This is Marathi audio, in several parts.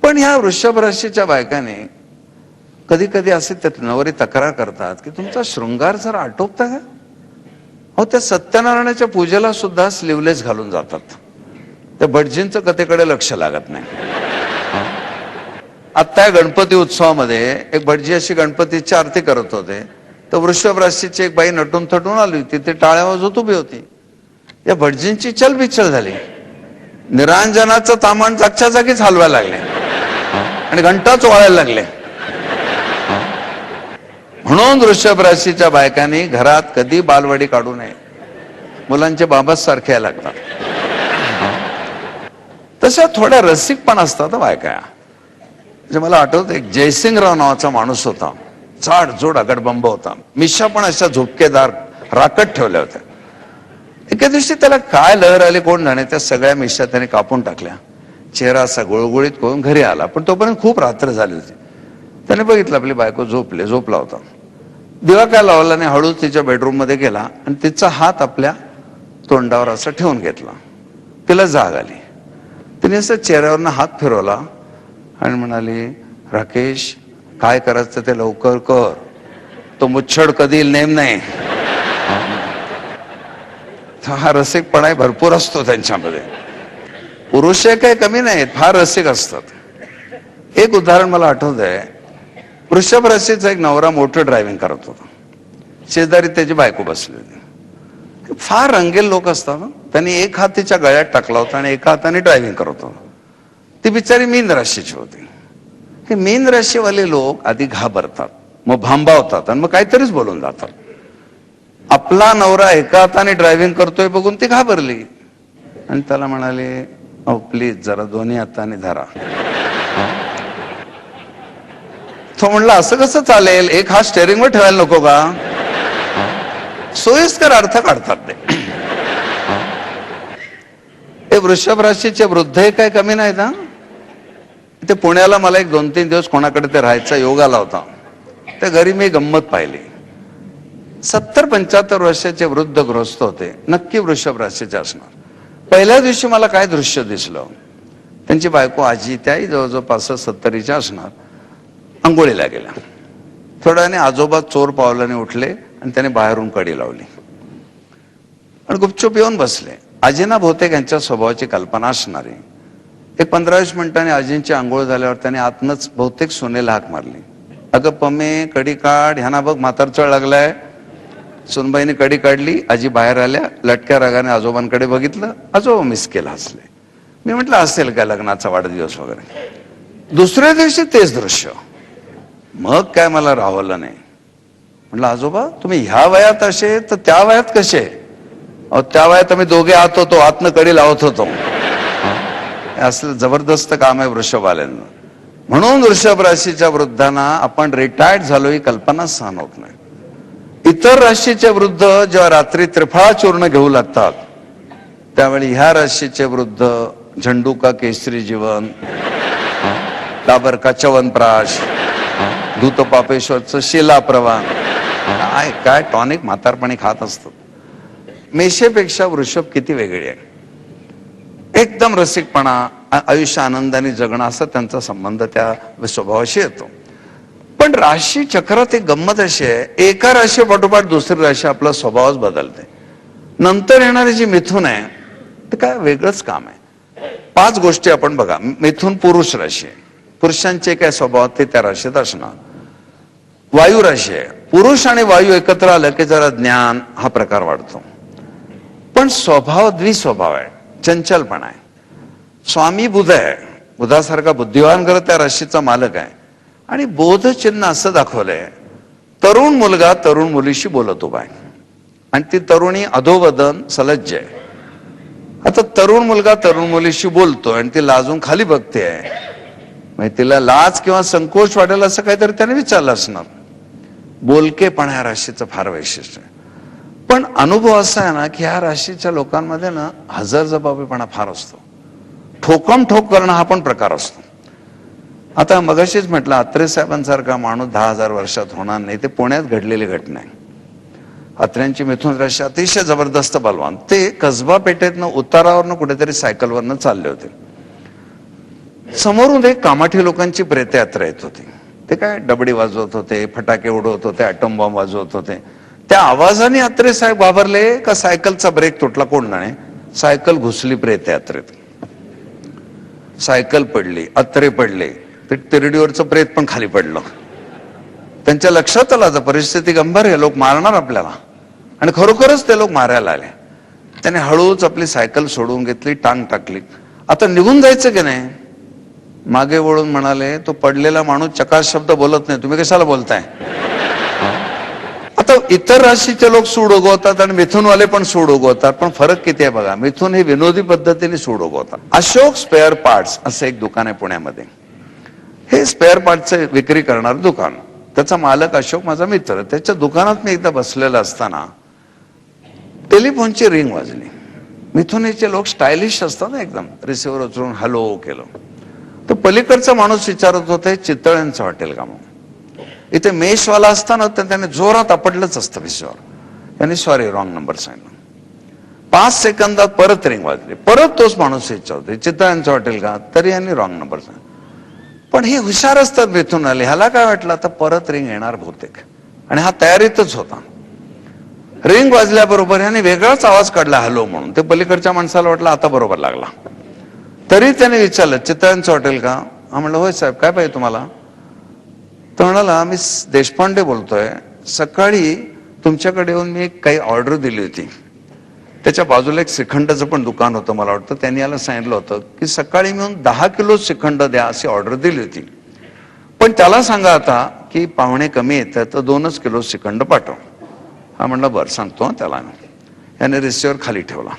पण ह्या वृषभ राशीच्या बायकाने कधी कधी असे नवरी तक्रार करतात की तुमचा शृंगार जर आटोपता का. हो, त्या सत्यनारायणाच्या पूजेला सुद्धा स्लीवलेस घालून जातात. त्या भटजींचं कथेकडे लक्ष लागत नाही. आता या गणपती उत्सवामध्ये एक भटजी अशी गणपतीची आरती करत होते, तर वृषभ राशीची एक बाई नटून थटून आली होती. ती टाळ्या वाजवत उभी होती. या भटजींची चलबिचल झाली. निरांजनाचं तामान जागच्या जागीच हलवायला लागले आणि घंटाच वाळायला लागले. म्हणून वृषभ राशीच्या बायकांनी घरात कधी बालवाडी काढू नये. मुलांचे बाबाच सारखे यायला लागतात. तशा थोड्या रसिक पण असतात बायका. म्हणजे मला आठवत एक जयसिंगराव नावाचा माणूस होता. जाड जोड अगडबंब होता. मिशा पण अशा झुपकेदार राकट ठेवल्या होत्या. एके दिवशी त्याला काय लहर आली कोण जाणे, त्या सगळ्या मिशा त्याने कापून टाकल्या. चेहरा असा गुळगुळीत करून घरी आला. पण तोपर्यंत खूप रात्र झाली होती. त्याने बघितलं आपली बायको झोपला होता. दिवा काय लावला नाही. हळूच तिच्या बेडरूम मध्ये गेला आणि तिचा हात आपल्या तोंडावर असं ठेवून घेतला. तिला जाग आली. तिने असं चेहऱ्यावरनं हात फिरवला आणि म्हणाली, राकेश काय करायचं ते लवकर कर, तो मुच्छड कधी नेम नाही. हा रसिकपणा भरपूर असतो त्यांच्यामध्ये. पुरुष काही कमी नाहीत, फार रसिक असतात. एक उदाहरण मला आठवत आहे. वृषभ राशीचा एक नवरा मोटर ड्रायव्हिंग करत होता. शेजारी त्याची बायको बसली होती. फार रंगेल लोक असतात. त्यांनी एक हात तिच्या गळ्यात टाकला होता आणि एका हाताने ड्रायव्हिंग करत होता. ती बिचारी मीन राशीची होती. हे मीन राशीवाले लोक आधी घाबरतात, मग भांबावतात आणि मग काहीतरीच बोलून जातात. आपला नवरा एका हाताने ड्रायव्हिंग करतोय बघून ती घाबरली आणि त्याला म्हणाले, अहो प्लीज जरा दोन्ही हाताने धरा. तो म्हणला, असं कसं चालेल, एक हात स्टेअरिंग वर ठेवायला नको का. सोयीस्कर अर्थ काढतात ते वृषभ राशीचे वृद्ध काय कमी नाहीत. ते पुण्याला मला एक 2-3 दिवस कोणाकडे ते राहायचा योग आला होता. त्या घरी मी गंमत पाहिली. 70-75 वर्षाचे वृद्ध गृहस्थ होते. नक्की वृषभ राशीचे असणार. पहिल्या दिवशी मला काय दृश्य दिसलं, त्यांची बायको आजी, त्याही जवळजवळ 65-70च्या असणार, आंघोळीला गेल्या. थोड्या वेळाने आजोबा चोर पावलाने उठले आणि त्याने बाहेरून कडी लावली आणि गुपचूप येऊन बसले. आजींना बहुतेक यांच्या स्वभावाची कल्पना असणारी. एक 15-20 मिनिटांनी आजींची आंघोळ झाल्यावर त्याने आतनच बहुतेक सोनेला हाक मारली, अगं पमे कडी काढ, ह्याना बघ म्हातारचळ लागलाय. सुनबाईने कडी काढली. आजी बाहेर आल्या. लटक्या रागाने आजोबांकडे बघितलं. आजोबा मिसकेला हसले. मी म्हटलं असेल काय लग्नाचा वाढदिवस वगैरे. दुसऱ्या दिवशी तेच दृश्य. मग काय मला राहवलं नाही. म्हटलं आजोबा तुम्ही ह्या वयात असे तर त्या वयात कसे. त्या वयात आम्ही दोघे आत होतो, आतनं कडी लावत होतो. असलं जबरदस्त काम आहे वृषभवाल्यांना. म्हणून वृषभ राशीच्या वृद्धांना आपण रिटायर्ड झालो ही कल्पना सहन होत नाही. इतर राशीचे वृद्ध जेव्हा रात्री त्रिफळा चूर्ण घेऊ लागतात, त्यावेळी ह्या राशीचे वृद्ध झंडू का केसरी जीवन, डाबर का च्यवनप्राश, धूतपापेश्वरचं शिलाप्रवान, काय टॉनिक म्हातारपणी खात असतात. मेषेपेक्षा वृषभ किती वेगळी आहे. एकदम रसिकपणा, आयुष्य आनंदाने जगणं असा त्यांचा संबंध त्या स्वभावाशी येतो. पण राशी चक्रात एक गंमत अशी आहे, एका राशी पाठोपाठ दुसरी राशी आपला स्वभावच बदलते. नंतर येणारी जी मिथुन आहे ते काय वेगळंच काम आहे. 5 गोष्टी आपण बघा. मिथुन पुरुष राशी आहे. पुरुषांचे काय स्वभाव ते त्या राशीत असणार. वायू राशी आहे. पुरुष आणि वायू एकत्र आलं की जरा ज्ञान हा प्रकार वाढतो. पण स्वभाव द्विस्वभाव आहे, चंचलपणा आहे. स्वामी बुध आहे. बुधासारखा बुद्धिवान ग्रह त्या राशीचा मालक आहे. आणि बोध चिन्ह असं दाखवलंय, तरुण मुलगा तरुण मुलीशी बोलत उभा आहे आणि ती तरुणी अधोवदन सलज्ज आहे. आता तरुण मुलगा तरुण मुलीशी बोलतो आणि ती लाजून खाली बघते आहे. म्हणजे तिला लाज किंवा संकोच वाटेल असं काहीतरी त्याने विचारलं असणार. बोलकेपणा या राशीचं फार वैशिष्ट्य आहे. पण अनुभव असा आहे ना की ह्या राशीच्या लोकांमध्ये ना हजरजबाबीपणा फार असतो. ठोकम ठोक करणं हा पण प्रकार असतो. आता मगाशीच म्हटलं, अत्रे साहेबांसारखा माणूस 10,000 वर्षात होणार नाही. ते पुण्यात घडलेली घटना आहे. अत्र्यांची मिथुन राशी अतिशय जबरदस्त बलवान. ते कसबा पेठेतनं उतारावरनं कुठेतरी सायकलवरनं चालले होते. समोरून एक कामाठी लोकांची प्रेतयात्रा येत होती. ते काय डबडी वाजवत होते, फटाके उडवत होते, ॲटम बॉम्ब वाजवत होते. त्या आवाजाने अत्रे साहेब घाबरले का सायकलचा ब्रेक तुटला कोण नाही, सायकल घुसली प्रेतयात्रेत, सायकल पडली, अत्रे पडले, ते तिरडीवरचं प्रेत पण खाली पडलं. त्यांच्या लक्षात आलं तर परिस्थिती गंभीर आहे, लोक मारणार आपल्याला. आणि खरोखरच ते लोक मारायला आले. त्याने हळूच आपली सायकल सोडून घेतली, टांग टाकली. आता निघून जायचं की नाही, मागे वळून म्हणाले, तो पडलेला माणूस चकाश शब्द बोलत नाही, तुम्ही कशाला बोलताय. आता इतर राशीचे लोक सूड उगवतात आणि मिथुनवाले पण सूड उगवतात, पण फरक किती आहे बघा. मिथुन हे विनोदी पद्धतीने सूड उगवतात. अशोक स्पेअर पार्ट्स असं एक दुकान आहे पुण्यामध्ये. हे स्पेअर पार्टचे विक्री करणार दुकान. त्याचा मालक अशोक माझा मित्र. त्याच्या दुकानात मी एकदा बसलेला असताना टेलिफोनची रिंग वाजली. मिथुनीचे लोक स्टायलिश असतात ना एकदम, रिसिव्हर उचलून हॅलो केलं. तर पलीकडचा माणूस विचारत होते चितळ्यांचं हॉटेल का म्हणून. इथे मेशवाला असताना तर त्याने जोरात आपडलंच असतं विषयावर. त्यांनी सॉरी रॉंग नंबर सांगितलं. 5 सेकंदात परत रिंग वाजली. परत तोच माणूस विचारतोय चितळ्यांचं हॉटेल का, तरी यांनी रॉंग नंबर सांगितलं. पण हे हुशार असतात मिथून आले. ह्याला काय वाटलं आता परत रिंग येणार बहुतेक, आणि हा तयारीतच होता. रिंग वाजल्याबरोबर ह्याने वेगळाच आवाज काढला हॅलो म्हणून. ते पलीकडच्या माणसाला वाटलं आता बरोबर लागला. तरी त्याने विचारलं चितळ्यांचं हॉटेल का. हा म्हणलं होय साहेब काय पाहिजे तुम्हाला. तो म्हणाला मी देशपांडे बोलतोय, सकाळी तुमच्याकडे येऊन मी काही ऑर्डर दिली होती. त्याच्या बाजूला एक श्रीखंडाचं पण दुकान होतं मला वाटतं. त्यांनी याला सांगितलं होतं की सकाळी मिळून 10 किलो श्रीखंड द्या अशी ऑर्डर दिली होती, पण त्याला सांगा आता की पाहुणे कमी येतात तर 2च किलो श्रीखंड पाठव. हा म्हणला बरं सांगतो त्याला. याने रिसिव्हर खाली ठेवला.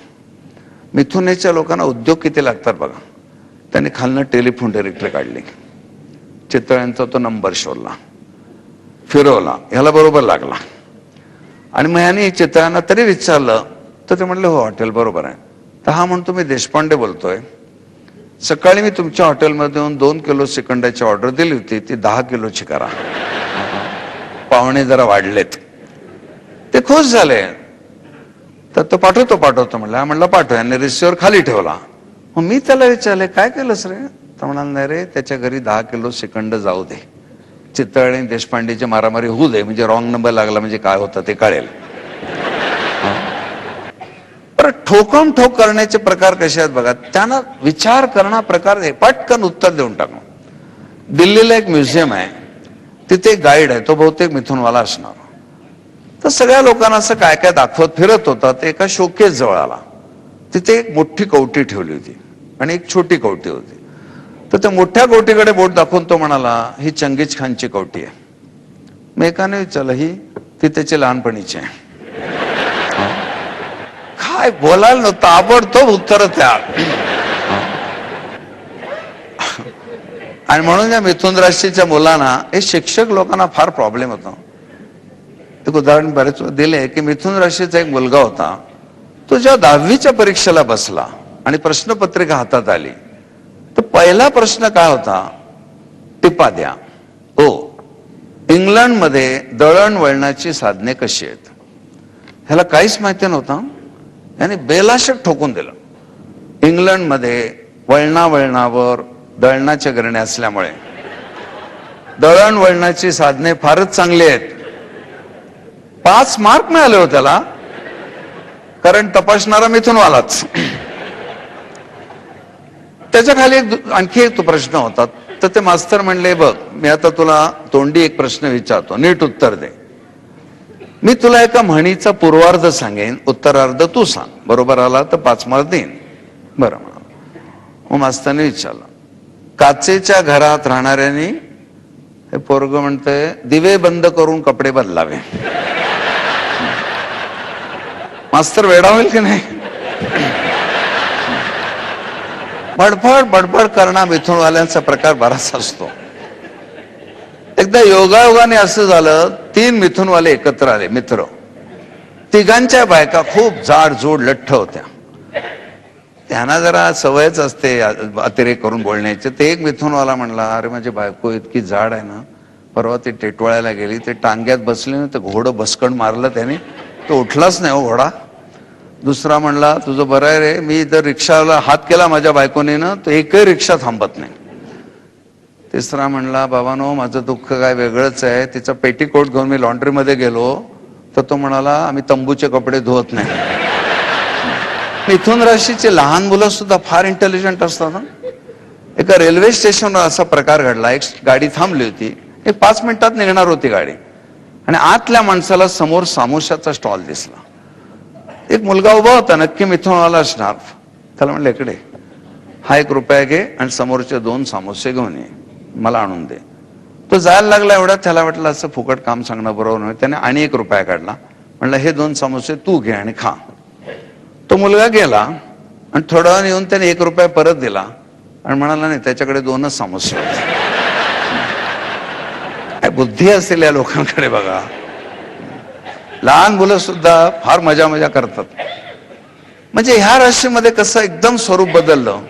मिथुनेच्या लोकांना उद्योग किती लागतात बघा. त्यांनी खालनं टेलिफोन डायरेक्टरी काढली, चितळ्यांचा तो नंबर शोधला, फिरवला, ह्याला बरोबर लागला. आणि मग याने चितळ्यांना तरी विचारलं तर ते म्हणले हो हॉटेल बरोबर आहे. तर हा म्हणतो मी देशपांडे बोलतोय, सकाळी मी तुमच्या हॉटेलमध्ये येऊन 2 किलो श्रीखंडाची ऑर्डर दिली होती, ती 10 किलोची करा. पाहुणे जरा वाढलेत. ते खुश झाले. तर तो पाठवतो म्हणलं. हा म्हणला पाठव. याने रिसिव्हर खाली ठेवला. मग मी त्याला विचारले काय केलंस रे. तर म्हणाला नाही रे, त्याच्या घरी 10 किलो श्रीखंड जाऊ दे, चितळे आणि देशपांडेची मारामारी होऊ दे, म्हणजे रॉंग नंबर लागला म्हणजे काय होतं ते कळेल. पर ठोकम ठोक करण्याचे प्रकार कसे आहेत बघा. त्यांना विचार करणं प्रकार आहे, पटकन उत्तर देऊन टाकणं. दिल्लीला एक म्युझियम आहे, तिथे एक गाईड आहे, तो बहुतेक मिथुनवाला असणार. तर सगळ्या लोकांना असं काय काय दाखवत फिरत होता. ते एका शोकेस जवळ आला. तिथे एक मोठी कवटी ठेवली होती आणि एक छोटी कवटी होती. तर त्या मोठ्या कवटीकडे बोट दाखवून तो म्हणाला ही चंगीज खानची कवटी आहे. मग एकाने विचारलं ही, ती त्याची लहानपणीची आहे. काय बोलायला नव्हतं, ताबडतोब उत्तर तयार. आणि म्हणून या मिथुन राशीच्या मुलांना, हे शिक्षक लोकांना फार प्रॉब्लेम होता. एक उदाहरण बरेच दिले की मिथुन राशीचा एक मुलगा होता, तो जेव्हा 10वीच्या परीक्षेला बसला आणि प्रश्नपत्रिका हातात आली तर पहिला प्रश्न काय होता, टिपा द्या. ओ इंग्लंडमध्ये दळणवळणाची साधने कशी आहेत. ह्याला काहीच माहिती नव्हतं. याने बेलाशक ठोकून दिलं. इंग्लंडमध्ये वळणावर दळणाच्या गिरण्या असल्यामुळे दळणवळणाची साधने फारच चांगली आहेत. 5 मार्क मिळाले हो त्याला, कारण तपासणारा मिथुनवालाच. त्याच्या खाली आणखी एक प्रश्न होता. तर ते मास्तर म्हणले बघ मी आता तुला तोंडी एक प्रश्न विचारतो, नीट उत्तर दे. मी तुला एका म्हणीचा पूर्वार्ध सांगेन, उत्तरार्ध तू सांग. बरोबर आला तर 5 मार्क देईन. बरं म्हणा. मग मास्तरने विचारलं, काचेच्या घरात राहणाऱ्यांनी, हे पोरग म्हणतंय दिवे बंद करून कपडे बदलावे. मास्तर वेडा होईल की नाही. बडबड करणं मिथुनवाल्यांचा प्रकार बराच असतो. एकदा योगायोगाने असं झालं, 3 मिथुनवाले एकत्र आले मित्र. तिघांच्या बायका खूप जाड जोड लठ्ठ होत्या. त्यांना जरा सवयच असते अतिरेक करून बोलण्याचे. ते एक मिथुनवाला म्हणला, अरे माझी बायको इतकी जाड आहे ना, परवा ती टेटवाळ्याला गेली, ते टांग्यात बसले ना, तर घोडं बसकण मारलं त्याने, तो उठलाच नाही हो घोडा. दुसरा म्हणला तुझं बरं आहे रे, मी जर रिक्षाला हात केला माझ्या बायकोने ना तर एकही रिक्षा थांबत नाही. तिसरा म्हणला, बाबांनो माझं दुःख काय वेगळंच आहे. तिचा पेटीकोट घेऊन मी लॉन्ड्रीमध्ये गेलो तर तो म्हणाला, आम्ही तंबूचे कपडे धुवत नाही. मिथुन राशीचे लहान मुलं सुद्धा फार इंटेलिजंट असतात. एका रेल्वे स्टेशनवर असा प्रकार घडला. एक गाडी थांबली होती, एक 5 मिनिटात निघणार होती गाडी, आणि आतल्या माणसाला समोर सामोशाचा स्टॉल दिसला. एक मुलगा उभा होता, नक्की मिथुनवाला असणार. त्याला म्हणलं, इकडे हा 1 रुपया घे आणि समोरचे 2 सामोसे घेऊन ये, मला आणून दे. तो जायला लागला. एवढा त्याला वाटलं असं फुकट काम सांगणं बरोबर नाही. त्याने आणि 1 रुपया काढला. म्हणलं, हे 2 सामोसे तू घे आणि खा. तो मुलगा गेला आणि थोडा वेळ येऊन त्याने 1 रुपया परत दिला आणि म्हणाला, नाही त्याच्याकडे 2च सामोसे होते. काय बुद्धी असेल या लोकांकडे बघा. लहान मुलं सुद्धा फार मजा मजा करतात. म्हणजे ह्या राशीमध्ये कसं एकदम स्वरूप बदललं.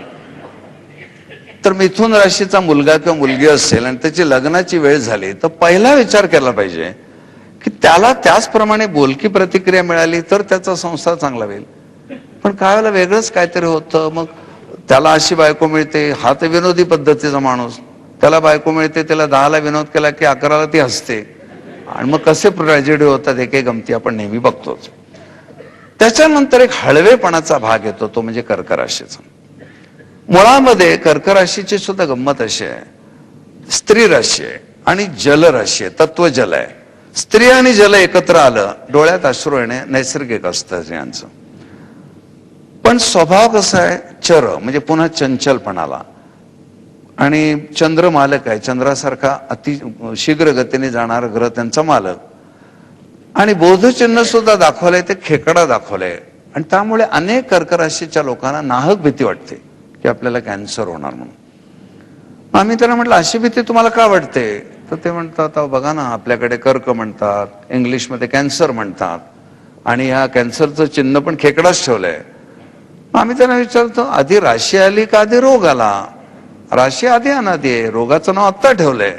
तर मिथुन राशीचा मुलगा किंवा मुलगी असेल आणि त्याची लग्नाची वेळ झाली तर पहिला विचार केला पाहिजे की त्याला त्याचप्रमाणे बोलकी प्रतिक्रिया मिळाली तर त्याचा संसार चांगला होईल. पण काय वेळेला वेगळंच काहीतरी होतं. मग त्याला अशी बायको मिळते, हा तर विनोदी पद्धतीचा माणूस. त्याला बायको मिळते, त्याला 10ला विनोद केला की 11ला ती हसते. आणि मग कसे ट्रॅजेडी होतात, एक एक गमती आपण नेहमी बघतोच. त्याच्यानंतर एक हळवेपणाचा भाग येतो, तो म्हणजे कर्क राशीचा. मुळामध्ये कर्क राशीची सुद्धा गंमत अशी आहे, स्त्री राशी आहे आणि जल राशी आहे, तत्व जल आहे. स्त्री आणि जल एकत्र आलं, डोळ्यात अश्रू येणे नैसर्गिक असतं स्त्रियांचं. पण स्वभाव कसा आहे, चर म्हणजे पुन्हा चंचलपणाला. आणि चंद्र मालक आहे, चंद्रासारखा अति शीघ्र गतीने जाणारा ग्रह त्यांचा मालक. आणि बोधचिन्ह सुद्धा दाखवलंय, ते खेकडा दाखवलंय. आणि त्यामुळे अनेक कर्क राशीच्या लोकांना नाहक भीती वाटते की आपल्याला कॅन्सर होणार म्हणून. आम्ही त्यांना म्हटलं, अशी भीती तुम्हाला का वाटते? तर ते म्हणतात, बघा ना, आपल्याकडे कर्क म्हणतात, इंग्लिशमध्ये कॅन्सर म्हणतात, आणि ह्या कॅन्सरचं चिन्ह पण खेकडाच ठेवलंय. आम्ही त्यांना विचारतो, आधी राशी आली का आधी रोग आला? राशी आधी अनादी आहे, रोगाचं नाव आत्ता ठेवलंय.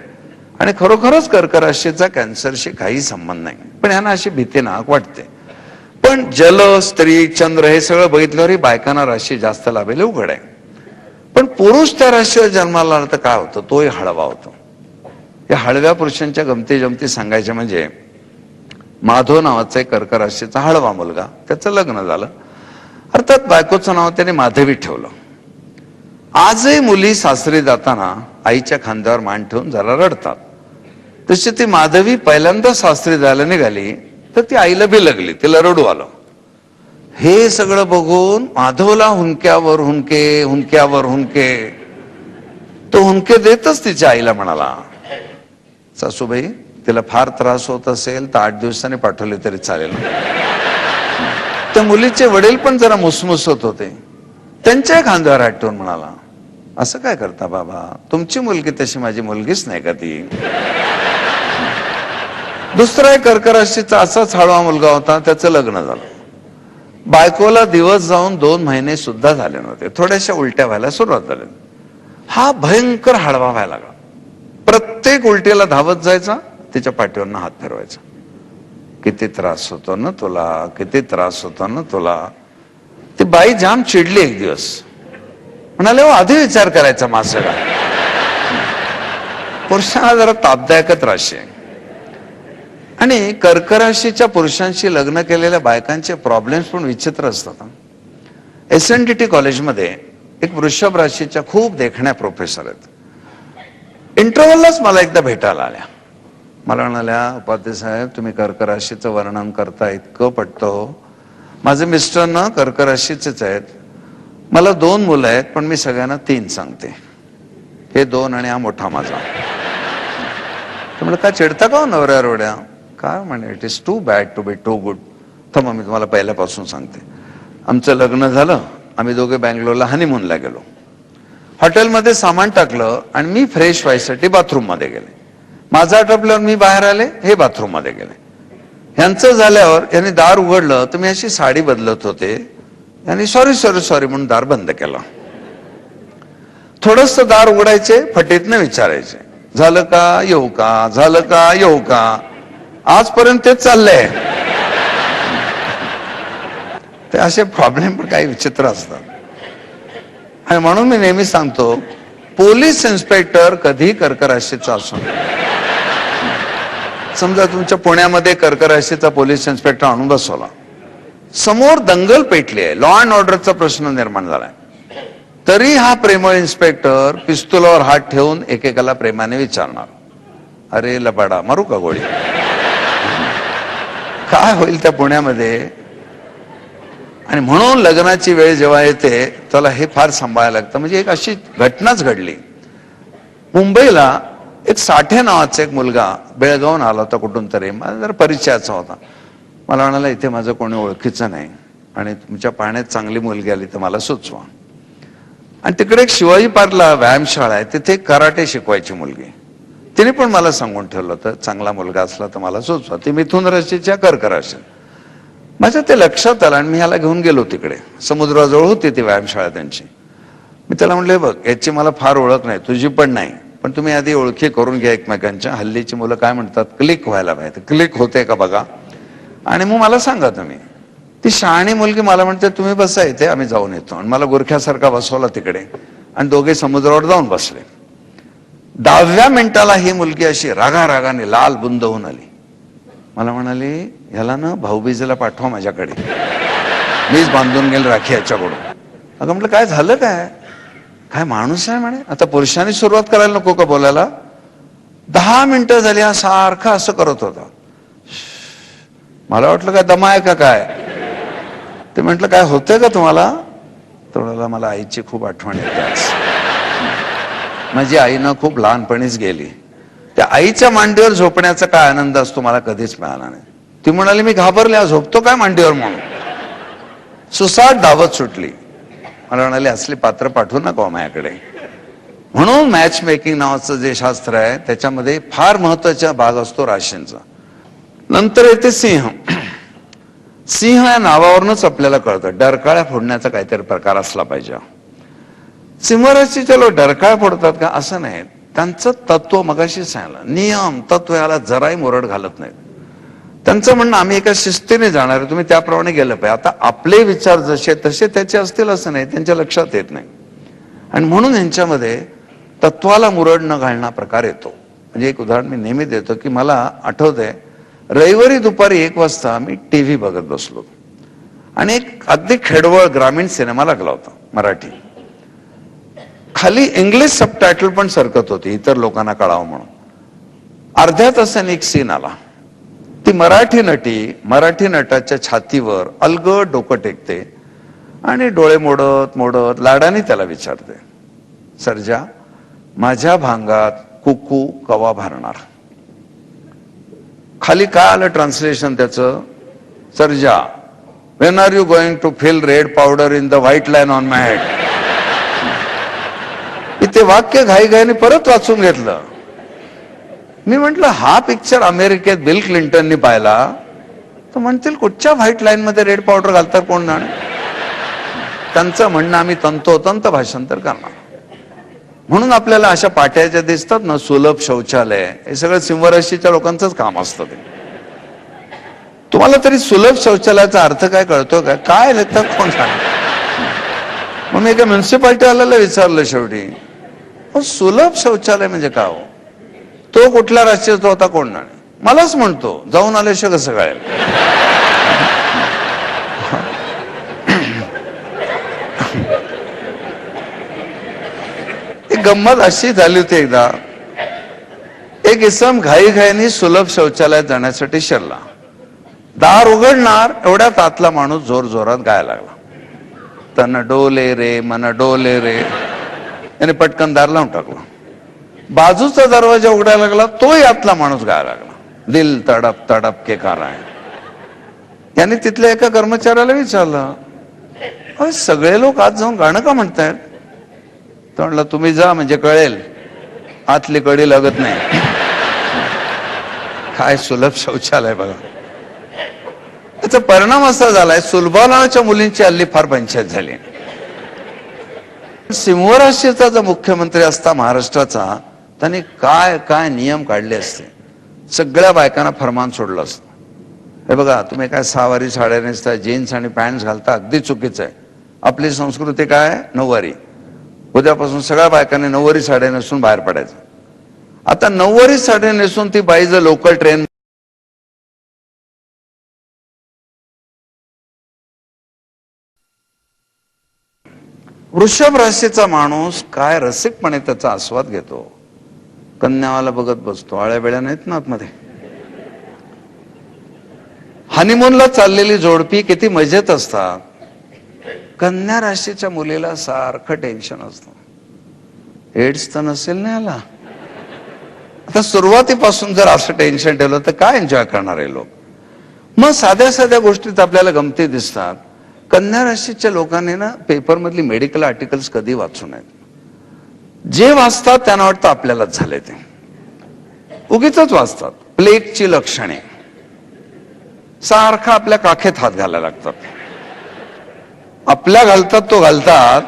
आणि खरोखरच कर्क राशीचा कॅन्सरशी काही संबंध नाही. पण ह्यांना अशी भीती नाहक वाटते. पण जल, स्त्री, चंद्र हे सगळं बघितल्यावर बायकांना राशी जास्त लाभेल उघड आहे. पण पुरुष त्या राशीवर जन्माला आला तर काय होतं, तोही हळवा होतो. या हळव्या पुरुषांच्या गमती जमती सांगायच्या म्हणजे, माधव नावाचा एक कर्क राशीचा हळवा मुलगा, त्याचं लग्न झालं. अर्थात बायकोचं नाव त्याने माधवी ठेवलं. आजही मुली सासरी जाताना आईच्या खांद्यावर मान ठेवून जरा रडतात. तशी ती माधवी पहिल्यांदा सासरी जायला निघाली तर ती आईला बिलगली, तिला रडू आलं. हे सगळं बघून माधवला हुंक्यावर हुंके, हुंक्यावर हुंके. तो हुंके देतच तिच्या आईला म्हणाला, सासूबाई तिला फार त्रास होत असेल तर 8 दिवसांनी पाठवले तरी चालेल. त्या मुलीचे वडील पण जरा मुसमुसत होते. त्यांच्या खांद्यावर हात ठेवून म्हणाला, असं काय करता बाबा, तुमची मुलगी तशी माझी मुलगीच नाही का ती? दुसरा एक कर्क राशीचा असाच हळवा मुलगा होता, त्याचं लग्न झालं. बायकोला दिवस जाऊन 2 महिने सुद्धा झाले नव्हते, थोड्याशा उलट्या व्हायला सुरुवात झाली. हा भयंकर हळवा व्हायला लागला. प्रत्येक उलटीला धावत जायचा, तिच्या पाठीवरनं हात फिरवायचा. किती त्रास होतो ना तुला, किती त्रास होतो ना तुला. ती बाई जाम चिडली. एक दिवस म्हणाले, आधी विचार करायचा माणसाला. पुरुषांना जरा तापदायकच राशी आहे. आणि कर्क राशीच्या पुरुषांशी लग्न केलेल्या बायकांचे प्रॉब्लेम्स पण विचित्र असतात. SNDT कॉलेजमध्ये एक वृषभ राशीच्या खूप देखण्या प्रोफेसर आहेत. इंटरव्हललाच मला एकदा भेटायला आल्या. मला म्हणाल्या, उपाध्याय साहेब तुम्ही कर्क राशीचं वर्णन करता, इतकं पटतं. माझे मिस्टर ना कर्क राशीचेच आहेत. मला 2 मुलं आहेत, पण मी सगळ्यांना 3 सांगते. हे 2 आणि हा मोठा माझा. तर म्हणलं, का चिडता का नवऱ्या रोड्या? काय म्हणे, it is too bad to be too good. थांबा मी तुम्हाला पहिल्यापासून सांगते. आमचं लग्न झालं, आम्ही दोघे बँगलोरला हनीमूनला गेलो. हॉटेलमध्ये सामान टाकलं आणि मी फ्रेश व्हायसाठी बाथरूम मध्ये गेले. माझं आटपल्यावर मी बाहेर आले, हे बाथरूम मध्ये गेले. ह्यांचं झाल्यावर यांनी दार उघडलं तर मी अशी साडी बदलत होते. यांनी सॉरी सॉरी सॉरी म्हणून दार बंद केलं. थोडस दार उघडायचे, फटीतनं विचारायचे, झालं का, येऊ का, झालं का, येऊ का. आजपर्यंत तेच चाललंय. ते असे प्रॉब्लेम पण काही विचित्र असतात. आणि म्हणून मी नेहमी सांगतो पोलीस इन्स्पेक्टर कधी कर्क राशीचा असो, समजा तुमच्या पुण्यामध्ये कर्क राशीचा पोलीस इन्स्पेक्टर आणून बसवला, समोर दंगल पेटली आहे, लॉ अँड ऑर्डरचा प्रश्न निर्माण झालाय, तरी हा प्रेमळ इन्स्पेक्टर पिस्तुलावर हात ठेवून एकेकाला प्रेमाने विचारणार, अरे लबाडा मारू का गोळी? काय होईल त्या पुण्यामध्ये? आणि म्हणून लग्नाची वेळ जेव्हा येते त्याला हे फार सांभाळायला लागतं. म्हणजे एक अशी घटनाच घडली मुंबईला. एक साठे नावाचा एक मुलगा बेळगावून आला होता कुठून तरी, माझा जरा परिचयाचा होता. मला म्हणाला, इथे माझं कोणी ओळखीचं नाही आणि तुमच्या पाहण्यात चांगली मुलगी आली तर मला सुचवा. आणि तिकडे एक शिवाजी पार्कला व्यायामशाळा आहे, तिथे कराटे शिकवायची मुलगी. तिने पण मला सांगून ठेवलं होतं, चांगला मुलगा असला तर मला सुचवा. ती मिथुन राशीच्या कर्क राशी. माझ्या ते लक्षात आलं आणि मी ह्याला घेऊन गेलो तिकडे. समुद्राजवळ होती ती व्यायामशाळा त्यांची. मी त्याला म्हटलं, बघ याची मला फार ओळख नाही, तुझी पण नाही, पण तुम्ही आधी ओळखी करून घ्या एकमेकांच्या. हल्लीची मुलं काय म्हणतात, क्लिक व्हायला पाहिजे. क्लिक होते का बघा आणि मग मला सांगा तुम्ही. ती शहाणी मुलगी मला म्हणते, तुम्ही बसा इथे, आम्ही जाऊन येतो. आणि मला गुरख्यासारखा बसवला तिकडे आणि दोघे समुद्रावर जाऊन बसले. 10व्या मिनिटाला ही मुलगी अशी रागाने लाल बुंद होऊन आली. मला म्हणाली, ह्याला ना भाऊबीजेला पाठवा माझ्याकडे, मीच बांधून गेल राखी याच्याकडून. अगं म्हटलं, काय झालं काय? काय माणूस आहे म्हणे, आता पुरुषांनी सुरुवात करायला नको का बोलायला? 10 मिनिटं झाली हा सारखा असं करत होता. मला वाटलं काय दमा आहे का काय. ते म्हटलं, काय होतंय का तुम्हाला? तर मला आईची खूप आठवण येते आज. माझी आई ना खूप लहानपणीच गेली. त्या आईच्या मांडीवर झोपण्याचा काय आनंद असतो मला कधीच मिळाला नाही. ती म्हणाली, मी घाबरले, झोपतो काय मांडीवर म्हणून. सुसाट धावत सुटली. मला म्हणाली, असली पात्र पाठवू नका माझ्याकडे. म्हणून मॅच मेकिंग नावाचं जे शास्त्र आहे त्याच्यामध्ये फार महत्वाचा भाग असतो राशींचा. नंतर येते सिंह. सिंह या नावावरूनच आपल्याला कळतं डरकाळ्या फोडण्याचा काहीतरी प्रकार असला पाहिजे. सिंहराशीचे लोक डरकाळ्या फोडतात का? असं नाही. त्यांचं तत्व मगाशी सांगितलं, नियम तत्व याला जराही मुरड घालत नाहीत. त्यांचं म्हणणं, आम्ही एका शिस्तीने जाणार आहे, तुम्ही त्याप्रमाणे गेलं पाहिजे. आता आपले विचार जसे तसे त्याचे असतील असं नाही, त्यांच्या लक्षात येत नाही. आणि म्हणून यांच्यामध्ये तत्वाला मुरड न घालणा प्रकार येतो. म्हणजे एक उदाहरण मी नेहमी देतो की मला आठवतंय, रविवारी दुपारी 1 वाजता मी टीव्ही बघत बसलो आणि एक अगदी खेडवळ ग्रामीण सिनेमा लागला होता मराठी. खाली इंग्लिश सबटायटल पण सरकत होती इतर लोकांना कळावं म्हणून. अर्ध्या तासाने एक सीन आला. ती मराठी नटी मराठी नटाच्या छातीवर अलगद डोकं टेकते आणि डोळे मोडत मोडत लाडाने त्याला विचारते, सर्जा, माझ्या भांगात कुकू कवा भरणार? खाली काय आलं ट्रान्सलेशन त्याचं, Sarja, when are you going to fill red powder in the white line on my head. ते वाक्य घाईघाईने परत वाचून घेतलं. मी म्हंटल, हा पिक्चर अमेरिकेत बिल क्लिंटननी पाहिला तर म्हणतील कुठच्या व्हाईट लाईन मध्ये रेड पावडर घालतात कोण जाणे. त्यांचं म्हणणं आम्ही तंतोतंत भाषांतर करणार. म्हणून आपल्याला अशा पाट्याच्या दिसतात ना, सुलभ शौचालय, हे सगळं सिंहराशीच्या लोकांचंच काम असतं. ते तुम्हाला तरी सुलभ शौचालयाचा अर्थ काय कळतो का? काय लिहितात कोण सांग. मग मी एका म्युन्सिपाल्टीवाल्याला विचारलं शेवटी, सुलभ शौचालय म्हणजे काय हो? तो कुठल्या राशीचा होता कोण जाणे. मलाच म्हणतो, जाऊन आल्याशिवाय कसं कळेल. एक गंमत अशी झाली होती एकदा. एक इसम घाईघाईने सुलभ शौचालयात जाण्यासाठी शिरला. दार उघडणार एवढ्यात आतला माणूस जोर जोरात गायला लागला, तन डोले रे मन डोले रे. त्याने पटकन दार लावून टाकला. बाजूचा दरवाजा उघडायला लागला, तोही आतला माणूस गायला लागला, दिल तडप तडप के कारण आहे. याने तिथल्या एका कर्मचाऱ्याला विचारलं, अरे सगळे लोक आत जाऊन गाणं का म्हणतायत? तो म्हणला, तुम्ही जा म्हणजे कळेल, आतली कडी लागत नाही. काय सुलभ शौचालय बघा. त्याचा परिणाम असा झालाय, सुलभानाच्या मुलींची हल्ली फार पंचायत झाली. सिंहराशीचा जो मुख्यमंत्री असता महाराष्ट्राचा, त्याने काय काय नियम काढले असते. सगळ्या बायकांना फरमान सोडलं असतं. हे बघा, तुम्ही काय 6 वारी साड्या नेसता, जीन्स आणि पॅन्ट घालता, अगदी चुकीचं आहे. आपली संस्कृती काय, 9 वारी. उद्यापासून सगळ्या बायकांनी नऊवारी साड्या नेसून बाहेर पडायचं. आता नऊवारी साड्या नेसून ती बाई जर लोकल ट्रेन वृषभ राशीचा माणूस काय रसिकपणे त्याचा आस्वाद घेतो. कन्यावाला बघत बसतो, आळ्या बेळ्या नाहीत ना आतमध्ये. हनीमूनला चाललेली जोडपी किती मजेत असतात. कन्या राशीच्या मुलीला सारखं टेन्शन असतं. एड्स तर नसेल ना याला. आता सुरुवातीपासून जर असं टेन्शन ठेवलं तर काय एन्जॉय करणार आहे लोक. मग साध्या साध्या गोष्टीत आपल्याला गमती दिसतात. कन्या राशीच्या लोकांनी ना पेपर मधली मेडिकल आर्टिकल्स कधी वाचू नयेत. जे वाचतात त्यांना वाटतं आपल्यालाच झाले, ते उगीच वाचतात. प्लेगची लक्षणे सारखा आपल्या काखेत हात घालायला लागतात. आपल्या घालतात तो घालतात,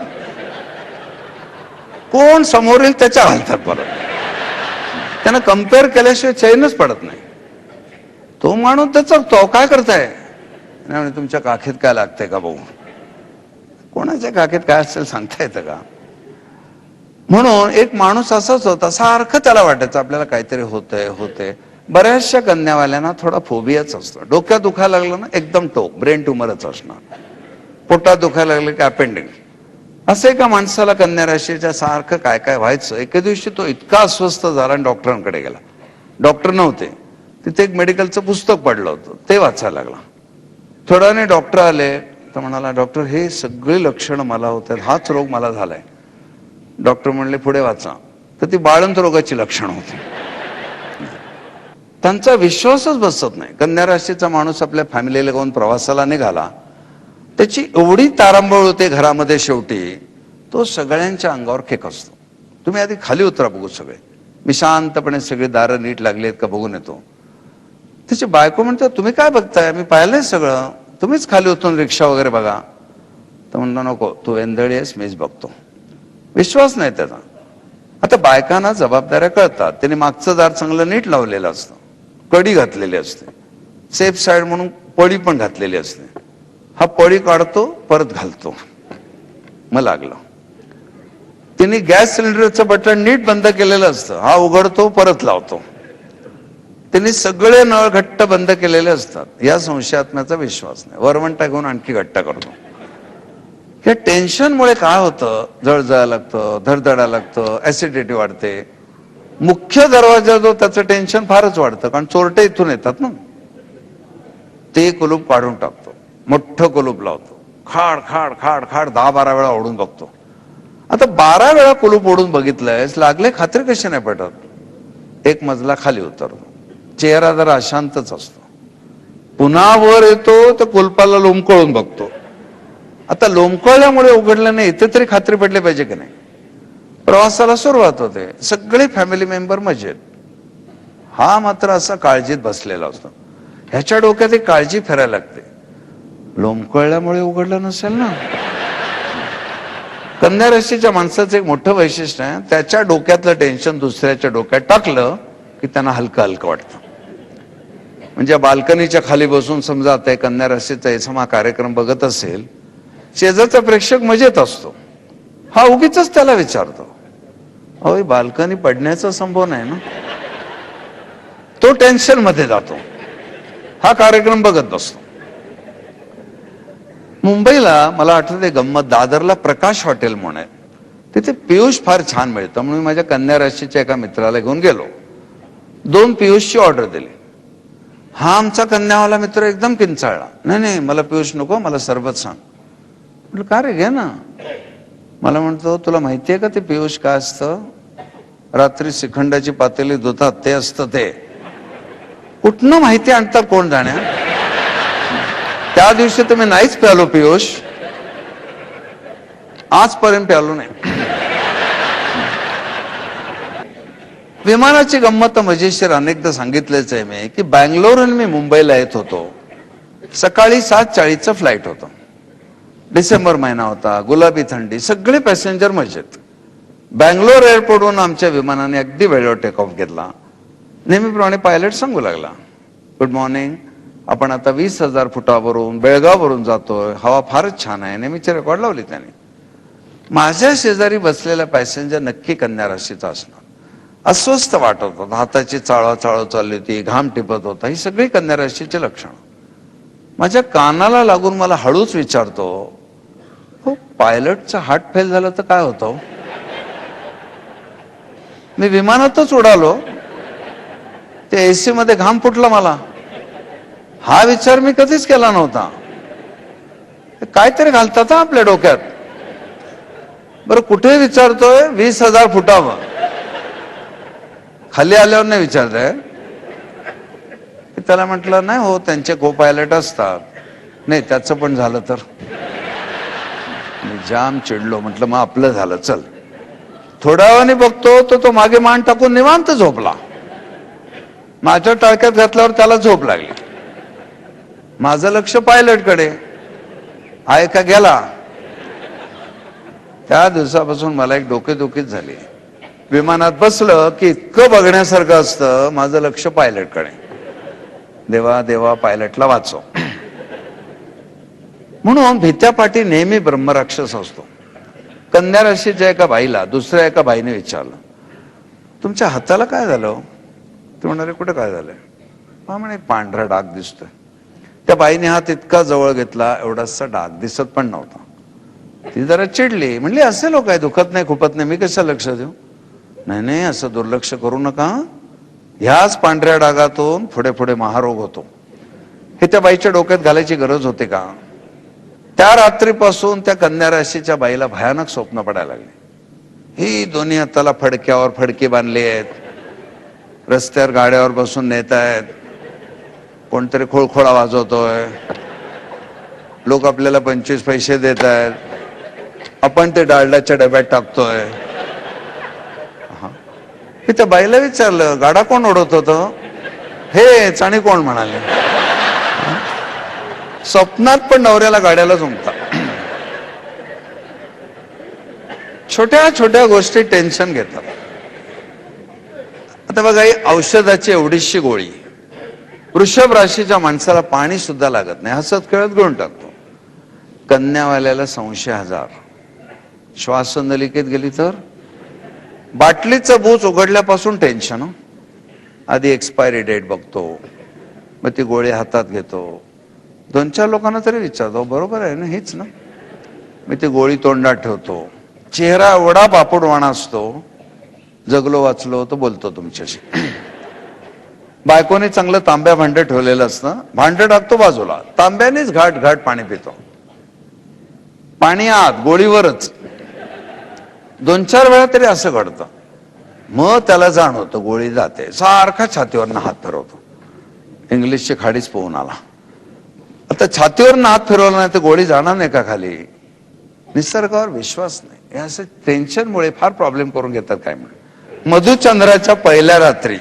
कोण समोर येईल त्याच्या घालतात परत. त्यांना कम्पेअर केल्याशिवाय चैनच पडत नाही. तो माणूस त्याचा तो काय करताय, तुमच्या काखेत काय लागतंय का भाऊ. कोणाच्या काखेत काय असेल सांगता येतं का. म्हणून एक माणूस असाच होता, सारखं त्याला वाटायचं आपल्याला काहीतरी होतंय. बऱ्याचशा कन्यावाल्यांना थोडा फोबियाच असतो. डोक्यात दुखायला लागलं ना एकदम टोक, ब्रेन ट्युमरच असणार. पोटात दुखायला लागलं की अपेंडिक्स. असं एका माणसाला कन्या राशीच्या सारखं काय काय व्हायचं. एके दिवशी तो इतका अस्वस्थ झाला आणि डॉक्टरांकडे गेला. डॉक्टर नव्हते तिथे. एक मेडिकलचं पुस्तक पडलं होतं, ते वाचायला लागला. थोड्या वेळाने डॉक्टर आले तर म्हणाला, डॉक्टर हे सगळे लक्षणं मला होत आहेत, हाच रोग मला झालाय. डॉक्टर म्हणले पुढे वाचा. तर ती बाळंत रोगाची लक्षणं होती. त्यांचा विश्वासच बसत नाही. कन्या राशीचा माणूस आपल्या फॅमिलीला घेऊन प्रवासाला निघाला, त्याची एवढी तारांबळ होते घरामध्ये, शेवटी तो सगळ्यांच्या अंगावर खेक असतो. तुम्ही आधी खाली उतरा बघू सगळे. मी शांतपणे सगळी दारं नीट लागलीत का बघून येतो. त्याची बायको म्हणते, तुम्ही काय बघताय, मी पाहिलंय सगळं, तुम्हीच खाली उतरून रिक्षा वगैरे बघा. तर म्हणला, नको, तू वेंदळी आहेस, मीच बघतो. विश्वास नाही त्याचा. आता बायकांना जबाबदाऱ्या कळतात. त्याने मागचं दार चांगलं नीट लावलेलं असतं, कडी घातलेली असते, सेफ साईड म्हणून पडी पण घातलेली असते. हा पडी काढतो परत घालतो. मग लागलं. तिने गॅस सिलेंडरचं बटन नीट बंद केलेलं असतं, हा उघडतो परत लावतो. त्यांनी सगळे नळ घट्ट बंद केलेले असतात. या संशयात्म्याचा विश्वास नाही. वरवंटा घेऊन आणखी घट्ट करतो. या टेन्शनमुळे काय होतं, जळजळायला लागतं, धडधडायला लागतं, ऍसिडिटी वाढते. मुख्य दरवाजा जो त्याचं टेन्शन फारच वाढतं, कारण चोरटे इथून येतात ना. ते कुलूप काढून टाकतो, मोठं कुलूप लावतो, खाड खाड खाड खाड 10-12 वेळा ओढून बघतो. आता 12 वेळा कुलूप ओढून बघितलंय, लागले खात्री कशी नाही पटत. एक मजला खाली उतरतो, चेहरा जरा अशांतच असतो. पुन्हा वर येतो तर कुलपाला लोंबकळून बघतो. आता लोंबकळल्यामुळे उघडलं नाही, इथे तरी खात्री पडली पाहिजे की नाही. प्रवासाला सुरुवात होते, सगळे फॅमिली मेंबर मजेत. हा मात्र असा काळजीत बसलेला असतो. ह्याच्या डोक्यात एक काळजी फिरायला लागते, लोंबकळल्यामुळे उघडलं नसेल ना. कन्या राशीच्या माणसाचं एक मोठं वैशिष्ट्य आहे, त्याच्या डोक्यातलं टेन्शन दुसऱ्याच्या डोक्यात टाकलं की त्यांना हलकं हलकं वाटतं. म्हणजे बाल्कनीच्या खाली बसून समजा आता कन्या राशीचा एसमा कार्यक्रम बघत असेल, शेजारचा प्रेक्षक मजेत असतो, हा उगीच त्याला विचारतो, अहो बाल्कनी पडण्याचा संभव नाही ना. तो टेन्शन मध्ये जातो, हा कार्यक्रम बघत बसतो. मुंबईला मला आठवते गंमत, दादरला प्रकाश हॉटेल म्हणून आहे, तिथे पियुष फार छान मिळतं. म्हणून मी माझ्या कन्या राशीच्या एका मित्राला घेऊन गेलो. 2 पियुषची ऑर्डर दिली. हा आमचा कन्यावाला मित्र एकदम किंचाळला, नाही नाही मला पियुष नको, मला सरबत सांग. म्हटलं का रे, घे ना. मला म्हणतो, तुला माहितीये का ते पियुष काय असतं, रात्री श्रीखंडाची पातेली धुतात ते असतं. ते कुठनं माहिती आणतात कोण जाण्या. त्या दिवशी तर मी नाहीच प्यालो पियुष, आजपर्यंत प्यालो नाही. विमानाची गंमत मजेशीर अनेकदा सांगितलेच आहे मी, की बँगलोरहून मी मुंबईला येत होतो. सकाळी 7:40चं फ्लाईट होतं. डिसेंबर महिना होता, गुलाबी थंडी, सगळे पॅसेंजर मजेत. बँगलोर एअरपोर्टवरून आमच्या विमानाने अगदी वेळेवर टेक ऑफ घेतला. नेहमीप्रमाणे पायलट सांगू लागला, गुड मॉर्निंग, आपण आता 20,000 फुटावरून बेळगाववरून जातोय, हवा फारच छान आहे. नेहमीची रेकॉर्ड लावली त्याने. माझ्या शेजारी बसलेला पॅसेंजर नक्की कन्या राशीचा असणार. अस्वस्थ वाटत होता, हाताची चाळव चालली होती, घाम टिपत होता. ही सगळी कन्या राशीचे लक्षण. माझ्या कानाला लागून मला हळूच विचारतो, हो पायलटचा हार्ट फेल झालं तर काय होतं? मी विमानातच उडालो, ते एसी मध्ये घाम फुटला मला. हा विचार मी कधीच केला नव्हता. काहीतरी घालतात हा आपल्या डोक्यात. बरं कुठे विचारतोय? 20,000 फुटावर. खाली आल्यावर नाही विचारतंय. त्याला म्हटलं नाही हो, त्यांचे को पायलट असतात. नाही त्याचं पण झालं तर. मी जाम चिडलो. म्हटलं मग आपलं झालं, चल. थोड्या वेळाने बघतो तो मागे मान टाकून निवांत झोपला. माझ्या टाळक्यात घातल्यावर त्याला झोप लागली. माझं लक्ष पायलटकडे आहे का गेला. त्या दिवसापासून मला एक डोकेदुखीच झाली. विमानात बसलं की इतकं बघण्यासारखं असतं, माझं लक्ष पायलटकडे. देवा देवा पायलटला वाचव. म्हणून भीत्यापाठी नेहमी ब्रह्मराक्षस असतो. कन्या राशीच्या एका बाईला दुसऱ्या एका बाईने विचारलं, तुमच्या हाताला काय झालं? ते म्हणाले, कुठे काय झालंय? हा म्हणे, पांढरा डाग दिसतोय. त्या बाईने हात इतका जवळ घेतला, एवढासा डाग दिसत पण नव्हता. ती जरा चिडली, म्हणली असे लोक काय, दुखत नाही खुपत नाही, मी कसं लक्ष देऊ? नाही नाही, असं दुर्लक्ष करू नका. ह्याच पांढऱ्या डागातून पुढे पुढे महारोग होतो. हे त्या बाईच्या डोक्यात घालायची गरज होती का? त्या रात्रीपासून त्या कन्या राशीच्या बाईला भयानक स्वप्न पडायला लागले. ही दोन्ही हाताला फडक्यावर फडके बांधले आहेत, रस्त्यावर गाड्यावर बसून नेत आहेत, कोणतरी खोळखोळा वाजवतोय, लोक आपल्याला 25 पैसे देत आहेत, आपण ते डालडाच्या डब्यात टाकतोय. मी त्या बाईला विचारलं, गाडा कोण ओढत होतं? हेच. आणि कोण म्हणाले? स्वप्नात पण नवऱ्याला गाड्याला जमता. छोट्या छोट्या गोष्टी टेन्शन घेतात. आता बघा, ही औषधाची एवढीशी गोळी वृषभ राशीच्या माणसाला पाणी सुद्धा लागत नाही, हसत खेळत घेऊन टाकतो. कन्यावाल्याला संशय हजार. श्वासनलिकेत गेली तर बाटलीचं बूच उघडल्यापासून टेन्शन. आधी एक्सपायरी डेट बघतो, मग ती गोळी हातात घेतो. 2-4 लोकांना तरी विचारतो, बरोबर आहे ना, हीच ना. मी ती गोळी तोंडात ठेवतो. चेहरा एवढा बापूडवाणा असतो, जगलो वाचलो तो बोलतो तुमच्याशी. बायकोने चांगलं तांब्या भांडं ठेवलेलं असतं, भांडं टाकतो बाजूला, तांब्यानेच घाट घाट पाणी पितो. पाणी आत, गोळीवरच. 2-4 वेळा तरी असं घडतं. मग त्याला जाणवतं गोळी जाते. सारखा छातीवरनं हात फिरवतो. इंग्लिशची खाडीच पोहून आला. आता छातीवरनं हात फिरवला नाही तर गोळी जाणार नाही का खाली? निसर्गावर विश्वास नाही. हे असं टेन्शनमुळे फार प्रॉब्लेम करून घेतात. काय म्हणून मधुचंद्राच्या पहिल्या रात्री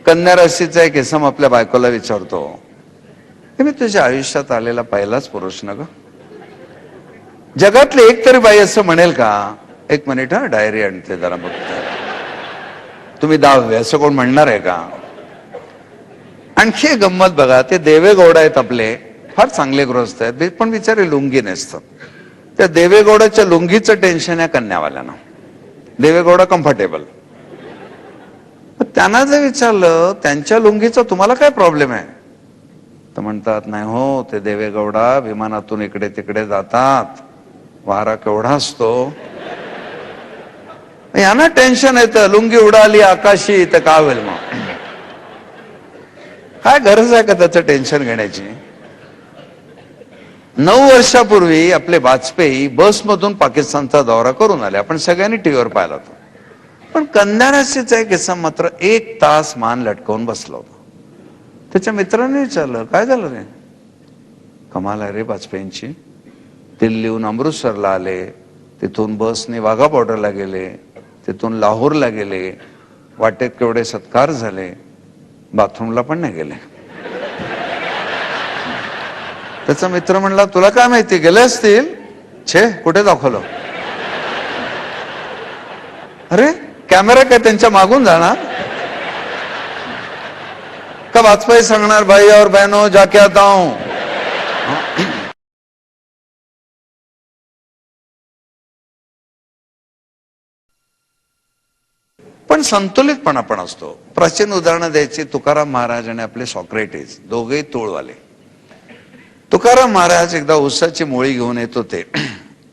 कन्या राशीचा एक इसम आपल्या बायकोला विचारतो, हे मी तुझ्या आयुष्यात आलेला पहिलाच पुरुष ना ग? जगातली एक तरी बाई असं म्हणेल का? 1 मिनिट हा, डायरी आणते जरा बघते. तुम्ही 10वे असं कोण म्हणणार आहे का? आणखी एक गंमत बघा, ते देवेगौडा आहेत आपले, फार चांगले गृहस्थ आहेत, पण बिचारे लुंगी नेसतात. त्या देवेगौडाच्या लुंगीचं टेन्शन या कन्यावाल्यांना. देवेगौडा कम्फर्टेबल. त्यांना जर विचारलं त्यांच्या लुंगीचा तुम्हाला काय प्रॉब्लेम आहे, तर म्हणतात नाही हो, ते देवेगौडा विमानातून इकडे तिकडे जातात, वारा केवढा असतो, यांना टेन्शन येतं. लुंगी उडाली आकाशी तर काय होईल? मग काय गरज आहे का त्याचं टेन्शन घेण्याची? 9 वर्षापूर्वी आपले वाजपेयी बसमधून पाकिस्तानचा दौरा करून आले. आपण सगळ्यांनी टीव्हीवर पाहिला होता. पण कन्या राशीचा एक इसम मात्र 1 तास मान लटकवून बसला होता. त्याच्या मित्राने विचारलं, काय झालं रे? कमाल आहे रे वाजपेयींची. दिल्लीहून अमृतसरला आले, तिथून बसने वाघा बॉर्डरला गेले, तिथून लाहोरला गेले, वाटेत केवढे सत्कार झाले, बाथरूमला पण नाही गेले. त्याचा मित्र म्हणला, तुला काय माहिती, गेले असतील. छे, कुठे दाखवलं? अरे कॅमेरा काय त्यांच्या मागून जाणार का? वाजपेयी सांगणार, भाई और बहनों जाके आता हूं. पण संतुलितपणा पण असतो. प्राचीन उदाहरणं द्यायची, तुकाराम महाराज आणि आपले सॉक्रेटिस, दोघेही तोळवाले. तुकाराम महाराज एकदा ऊसाची मोळी घेऊन येत होते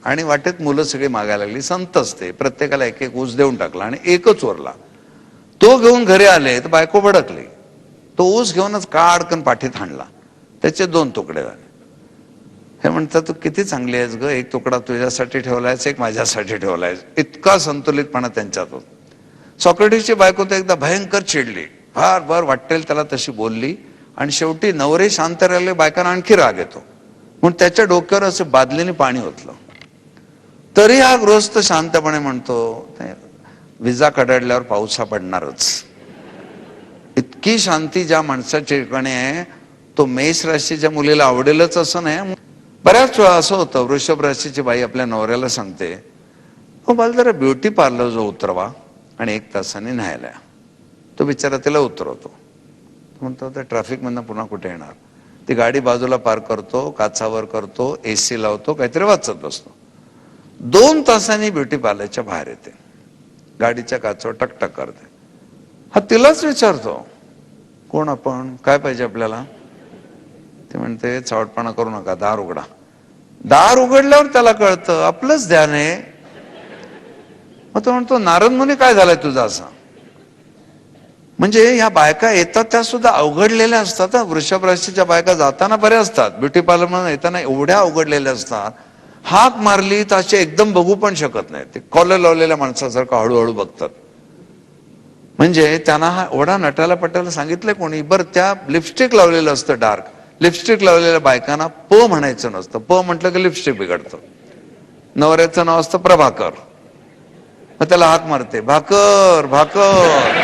आणि वाटेत मुलं सगळी मागायला लागली. संत असते, प्रत्येकाला एक एक ऊस देऊन टाकला आणि एकच उरला. तो घेऊन घरी आले तर बायको भडकली. तो ऊस घेऊनच काडकन पाठीत हाणला, त्याचे 2 तुकडे झाले. हे म्हणतात, तू किती चांगली आहेस ग, एक तुकडा तुझ्यासाठी ठेवलायस, एक माझ्यासाठी ठेवलायस. इतका संतुलितपणा त्यांच्यात होता. सॉक्रेटिसची बायको तर एकदा भयंकर चिडली, फार भर वाटेल त्याला तशी बोलली आणि शेवटी नवरे शांत राहिले, बायकांना आणखी राग येतो म्हणून त्याच्या डोक्यावर असं बादलीने पाणी ओतलं. तरी हा गृहस्थ शांतपणे म्हणतो, विजा कडाडल्यावर पाऊस हा पडणारच. इतकी शांती ज्या माणसाच्या ठिकाणी आहे, तो मेष राशीच्या मुलीला आवडेलच असं नाही. बऱ्याच वेळा असं होतं, वृषभ राशीची बाई आपल्या नवऱ्याला सांगते, हो मला जरा ब्युटी पार्लर जो उतरवा आणि 1 तासाने न्यायला. तो बिचारा तिला उतरवतो. म्हणतो त्या ट्रॅफिक मधनं पुन्हा कुठे येणार. ती गाडी बाजूला पार्क करतो, काचावर करतो, AC लावतो, काहीतरी वाचत बसतो. 2 तासांनी ब्युटी पार्लरच्या बाहेर येते, गाडीच्या काचावर टकटक करते. हा तिलाच विचारतो, कोण आपण, काय पाहिजे आपल्याला. ते म्हणते, चावटपणा करू नका, दार उघडा. दार उघडल्यावर त्याला कळतं आपलंच ध्यान आहे. मग तो म्हणतो, नारद मुनी काय झालंय तुझा असा. म्हणजे या बायका येतात त्या सुद्धा अवघडलेल्या असतात. वृषभ राशीच्या बायका जाताना बऱ्या असतात, ब्युटी पार्लर म्हणून येताना एवढ्या अवघडलेल्या असतात, हाक मारली तर असे एकदम बघू पण शकत नाही. ते कॉलर लावलेल्या माणसासारखं हळूहळू बघतात. म्हणजे त्यांना हा एवढा नटाला पटायला सांगितलंय कोणी. बरं, त्या लिपस्टिक लावलेलं असतं, डार्क लिपस्टिक लावलेल्या बायकांना प म्हणायचं नसतं. प म्हटलं की लिपस्टिक बिघडतं. नवऱ्याचं नाव असतं प्रभाकर, मग त्याला हाक मारते, भाकर भाकर.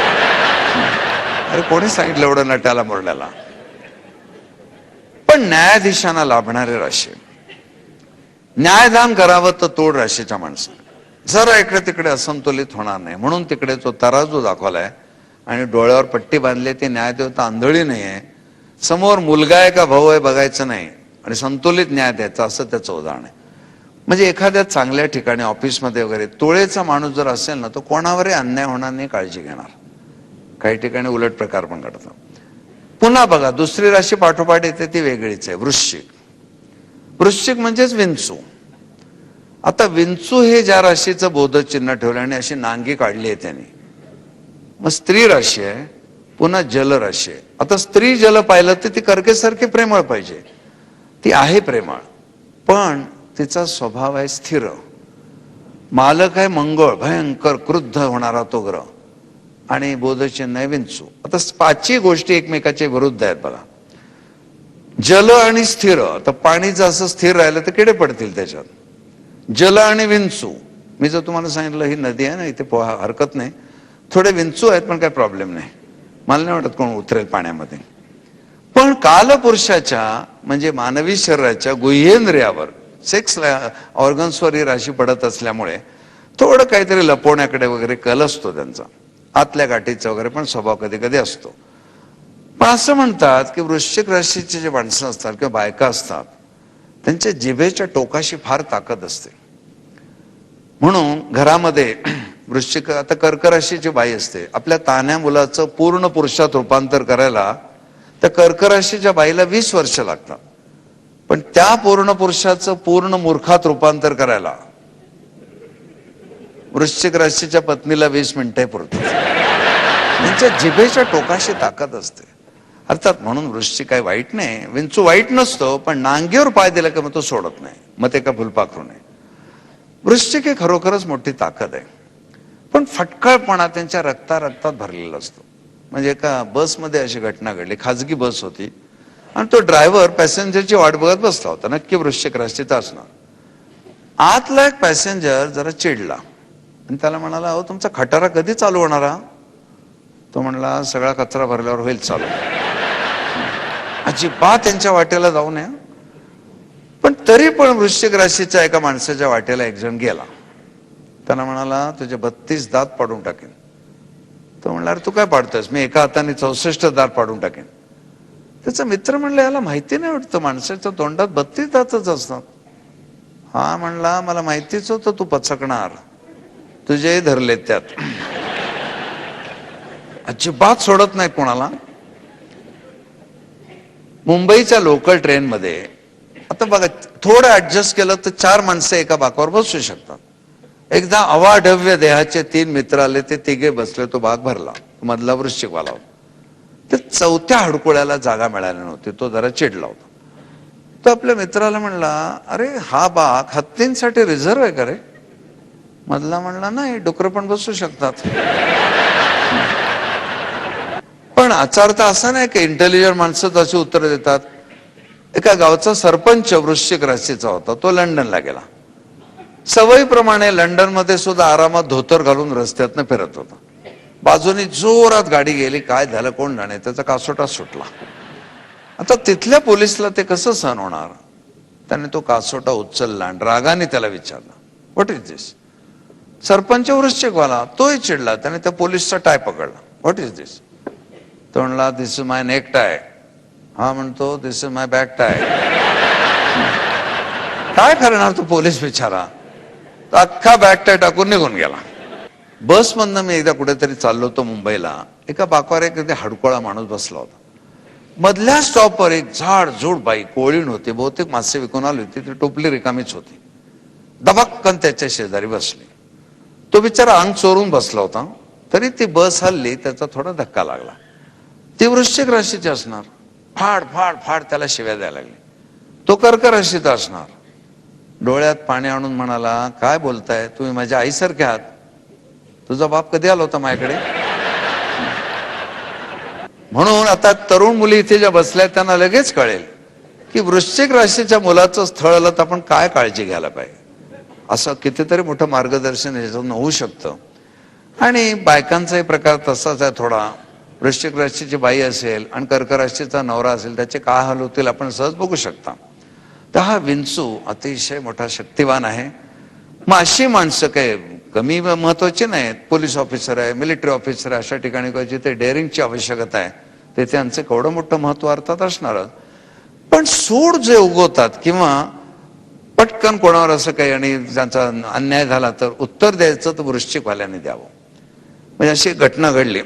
अरे कोणी सांगितलं एवढं नटाला मोरड्याला. पण न्यायाधीशांना लाभणारे राशी, न्यायदान करावं तर तोड राशीच्या माणसाने जरा इकडे तिकडे असंतुलित होणार नाही म्हणून तिकडे जो तराजू दाखवलाय आणि डोळ्यावर पट्टी बांधली. ती न्यायदेवता आंधळी नाहीये, समोर मुलगा आहे का भाऊ आहे बघायचं नाही आणि संतुलित न्याय द्यायचा, असं त्याचं उदाहरण आहे. म्हणजे एखाद्या चांगल्या ठिकाणी ऑफिसमध्ये वगैरे तोळेचा माणूस जर असेल ना, तो कोणावरही अन्याय होणार नाही, काळजी घेणार. काही ठिकाणी उलट प्रकार पण घडतात. पुन्हा बघा, दुसरी राशी पाठोपाठ येते, ती वेगळीच आहे, वृश्चिक. वृश्चिक म्हणजेच विंचू. आता विंचू हे ज्या राशीचं बोधचिन्ह ठेवलं आणि अशी नांगी काढली आहे त्यांनी, मग स्त्री राशी आहे, पुन्हा जल राशी आहे. आता स्त्री जल पाहिलं तर ती कर्केसारखी प्रेमळ पाहिजे. ती आहे प्रेमळ, पण तिचा स्वभाव आहे स्थिर. मालक आहे मंगळ, भयंकर क्रुद्ध होणारा तो ग्रह, आणि बोधचिन्ह आहे विंचू. आता 5ही गोष्टी एकमेकाच्या विरुद्ध आहेत बघा. जल आणि स्थिर. तर पाणी जर असं स्थिर राहिलं तर किडे पडतील त्याच्यात. जल आणि विंचू, मी जर तुम्हाला सांगितलं ही नदी आहे ना, इथे पोहा हरकत नाही, थोडे विंचू आहेत पण काही प्रॉब्लेम नाही, मला नाही वाटत कोण उतरेल पाण्यामध्ये. पण कालपुरुषाच्या म्हणजे मानवी शरीराच्या गुह्येंद्रियावर, सेक्स ऑर्गन्सवर ही राशी पडत असल्यामुळे थोडं काहीतरी लपवण्याकडे वगैरे कल असतो त्यांचा, आतल्या गाठीचा वगैरे पण स्वभाव कधी कधी असतो. पण असं म्हणतात की वृश्चिक राशीचे जे माणसं असतात किंवा बायका असतात, त्यांच्या जिभेच्या टोकाशी फार ताकद असते. म्हणून घरामध्ये वृश्चिक, आता कर्क राशीची बाई असते, आपल्या तान्ह्या मुलाचं पूर्ण पुरुषात रूपांतर करायला त्या कर्क राशीच्या बाईला 20 वर्ष लागतात. पण त्या पूर्ण पुरुषाचं पूर्ण मूर्खात रूपांतर करायला वृश्चिक राशीच्या पत्नीला 20 मिनिटे पुरतात. त्यांच्या जिभेच्या टोकाशी ताकद असते. अर्थात म्हणून वृश्चिक काही वाईट नाही, विंचू वाईट नसतो, पण नांगीवर पाय दिला की मग तो सोडत नाही, मग ते का फुलपाखरू नाही. वृश्चिक हे खरोखरच मोठी ताकद आहे, पण फटकळपणा त्यांच्या रक्तात भरलेला असतो. म्हणजे एका बसमध्ये अशी घटना घडली, खाजगी बस होती आणि तो ड्रायव्हर पॅसेंजरची वाट बघत बसला होता, नक्की वृश्चिक राशीचा असणार. आतला एक पॅसेंजर जरा चिडला आणि त्याला म्हणाला, अहो तुमचा खटारा कधी चालू होणार? तो म्हणला, सगळा कचरा भरल्यावर होईल चालू. अजिबात त्यांच्या वाटेला जाऊ नये. पण तरी पण वृश्चिक राशीच्या एका माणसाच्या वाटेला एक जण गेला. त्याला म्हणाला, तुझे 32 दात पाडून टाकेन. तो म्हणला, अरे तू काय पाडतोयस? मी एका हाताने 64 दात पाडून टाकेन. त्याचा मित्र म्हणला, याला माहिती नाही वाटतं, माणसाच्या तोंडात 32 दातच असतात. हा म्हणला, मला माहितीच होतं तू पचकणार, तुझेही धरलेत त्यात. अजिबात सोडत नाही कोणाला. मुंबईच्या लोकल ट्रेनमध्ये आता बघा, थोडं ऍडजस्ट केलं तर 4 माणसं एका बाकावर बसू शकतात. एकदा अवाढव्य देहाचे 3 मित्र आले, ते तिघे बसले, तो बाग भरला, मधला वृश्चिकवाला होता. ते 4थ्या हडकुळ्याला जागा मिळाली नव्हती, तो जरा चिडला होता. तो आपल्या मित्राला म्हणला, अरे हा बाग हत्तींसाठी रिझर्व आहे का रे? मधला म्हणला, नाही, डुकर पण बसू शकतात. पण आचार तर असा नाही की इंटेलिजंट माणसं तशी उत्तर देतात. एका गावचा सरपंच वृश्चिक राशीचा होता, तो लंडनला गेला. सवयीप्रमाणे लंडनमध्ये सुद्धा आरामात धोतर घालून रस्त्यातनं फिरत होता. बाजूनी जोरात गाडी गेली, काय झालं कोण जाणे, त्याचा कासोटा सुटला. आता तिथल्या पोलिसला ते कसं सहन होणार? त्याने तो कासोटा उचलला आणि रागाने त्याला विचारला, व्हॉट इज दिस? सरपंच वृश्चिकवाला, तोही चिडला, त्याने त्या पोलिसचा टाय पकडला. व्हॉट इज दिस? तो म्हणला, दिस इज माय नेक टाय. हा म्हणतो, दिस इज माय बॅक टाय. काय करणार तो पोलीस बिचारा? तो अख्खा बॅक टाय टाकून निघून गेला. बसमधनं मी एकदा कुठेतरी चाललो होतो मुंबईला. एका बाकावर एक हडकोळा माणूस बसला होता. मधल्या स्टॉपवर एक झाडझूड बाई, कोळीण होती, बहुतेक मासे विकून आली होती, ती टोपली रिकामीच होती. दबक्कन त्याच्या शेजारी बसली. तो बिचारा अंग चोरून बसला होता. तरी ती बस हल्ली, त्याचा थोडा धक्का लागला. ती वृश्चिक राशीची असणार. फाड फाड फाड त्याला शिव्या द्यायला लागली. तो कर्क राशीचा असणार. डोळ्यात पाणी आणून म्हणाला, काय बोलताय तुम्ही? माझ्या आईसारखे आहात. तुझा बाप कधी आला होता माझ्याकडे? म्हणून आता तरुण मुली इथे ज्या बसल्या त्यांना लगेच कळेल की वृश्चिक राशीच्या मुलाचं स्थळ आलं तर आपण काय काळजी घ्यायला पाहिजे. असं कितीतरी मोठं मार्गदर्शन याच्यातून होऊ शकतं. आणि बायकांचाही प्रकार तसाच आहे थोडा. वृश्चिक राशीची बाई असेल आणि कर्क राशीचा नवरा असेल, त्याचे काय हाल होतील आपण सहज बघू शकता. तर हा विंचू अतिशय मोठा शक्तिवान आहे. मग अशी माणसं काय कमी महत्वाची नाहीत. पोलीस ऑफिसर आहे, मिलिटरी ऑफिसर आहे, अशा ठिकाणी जिथे डेअरिंगची आवश्यकता आहे तिथे यांचं केवढं मोठं महत्व अर्थात असणार. पण सूड जे उगवतात किंवा पटकन कोणावर असं काही आणि ज्यांचा अन्याय झाला तर उत्तर द्यायचं तर वृश्चिकवाल्याने द्यावं. म्हणजे अशी घटना घडली.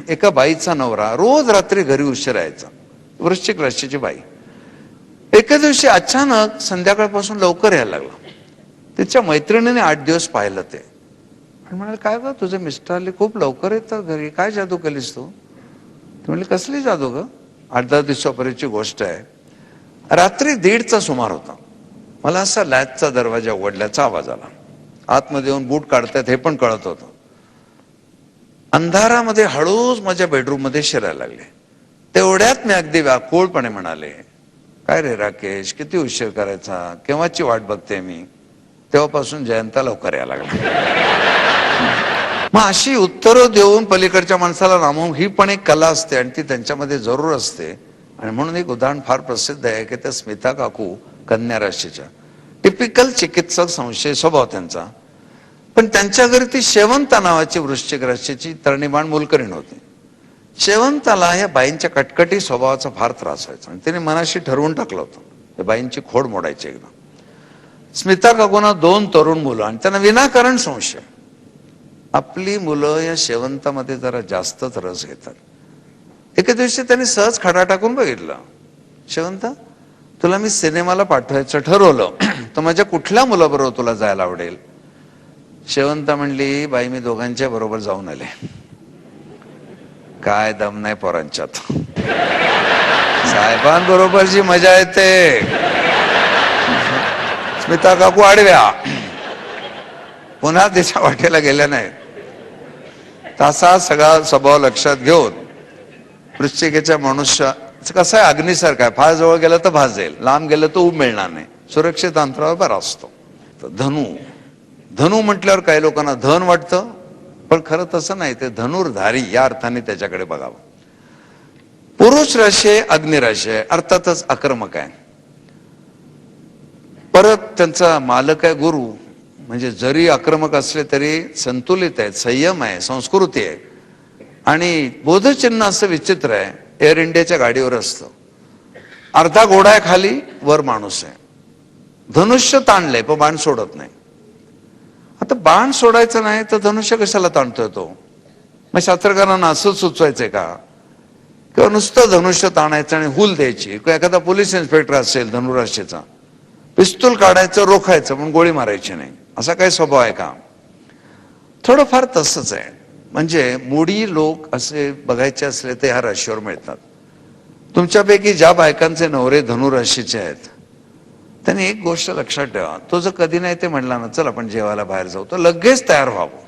एका बाईचा नवरा रोज रात्री घरी उशीर यायचा, वृश्चिक राशीची बाई. एके दिवशी अचानक संध्याकाळपासून लवकर यायला लागला. तिच्या मैत्रिणीने 8 दिवस पाहिलं ते आणि म्हणाले, काय ग तुझे मिस्टर आले खूप लवकर येतात घरी, काय जादू केलीस तू? ती म्हणली, कसली जादू ग? 8-10 दिवसापूर्वीची गोष्ट आहे. रात्री 1:30चा सुमार होता. मला असा लॅचचा दरवाजा उघडल्याचा आवाज आला. आतमध्ये येऊन बूट काढतायत हे पण कळत होतं. अंधारामध्ये हळूच माझ्या बेडरूम मध्ये शिरायला लागले. तेवढ्यात मी अगदी व्याकुळपणे म्हणाले, काय रे राकेश, किती उशीर करायचा, केव्हाची वाट बघते मी? तेव्हापासून जयंता लवकर यायला लागला. मग अशी उत्तरं देऊन पलीकडच्या माणसाला नामवून ही पण एक कला असते आणि ती त्यांच्यामध्ये जरूर असते. आणि म्हणून एक उदाहरण फार प्रसिद्ध आहे की त्या स्मिता काकू कन्या राशीच्या, टिपिकल चिकित्सक संशय स्वभाव त्यांचा. पण त्यांच्या घरी ती शेवंता नावाची वृश्चिक राशीची तरणीबाण मोलकरीण होती. शेवंताला या बाईंच्या कटकटी स्वभावाचा फार त्रास व्हायचा आणि तिने मनाशी ठरवून टाकलं होतं या बाईंची खोड मोडायची एकदा. स्मिता काकूंना 2 तरुण मुलं आणि त्यांना विनाकारण संशय, आपली मुलं या शेवंतामध्ये जरा जास्तच रस घेतात. एके दिवशी त्यांनी सहज खडा टाकून बघितलं, शेवंता तुला मी सिनेमाला पाठवायचं ठरवलं तर माझ्या कुठल्या मुलाबरोबर तुला जायला आवडेल? शेवंता म्हणली, बाई मी दोघांच्या बरोबर जाऊन आले. काय दम नाही पोरांच्यात, साहेबांबरोबर जी मजा येते. स्मिता काकू आडव्या पुन्हा तिच्या वाटेला गेल्या नाहीत. तसा सगळा स्वभाव लक्षात घेऊन वृश्चिकेच्या मनुष्य कसं आहे, अग्नीसारखा आहे, फार जवळ गेलं तर भाजेल, लांब गेलं तर ऊब मिळणार नाही, सुरक्षित अंतरावर बरा असतो. तर धनु म्हटल्यावर काही लोकांना धन वाटतं, पण खरं तसं नाही, ते धनुर्धारी या अर्थाने त्याच्याकडे बघावं. पुरुष राशी अग्निराशी आहे, अर्थातच आक्रमक आहे. परत त्यांचा मालक आहे गुरु, म्हणजे जरी आक्रमक असले तरी संतुलित आहेत, संयम आहे, संस्कृती आहे. आणि बोधचिन्ह असं विचित्र आहे, एअर इंडियाच्या गाडीवर असतं, अर्धा घोडा आहे खाली, वर माणूस आहे. धनुष्य ताणलंय पण बाण सोडत नाही. आता बाण सोडायचं नाही तर धनुष्य कशाला ताणतोय तो? मग शास्त्रकारांना असं सुचवायचंय का किंवा नुसतं धनुष्य ताणायचं आणि हुल द्यायची, किंवा एखादा पोलीस इन्स्पेक्टर असेल धनुराशीचा, पिस्तूल काढायचं रोखायचं पण गोळी मारायची नाही, असा काय स्वभाव आहे का? थोडंफार तसंच आहे. म्हणजे मुडी लोक असे बघायचे असले तर ह्या राशीवर मिळतात. तुमच्यापैकी ज्या बायकांचे नवरे धनुराशीचे आहेत त्यांनी एक गोष्ट लक्षात ठेवा, तो जर कधी नाही ते म्हणला ना चल आपण जेवायला बाहेर जाऊ, तर लगेच तयार व्हावं.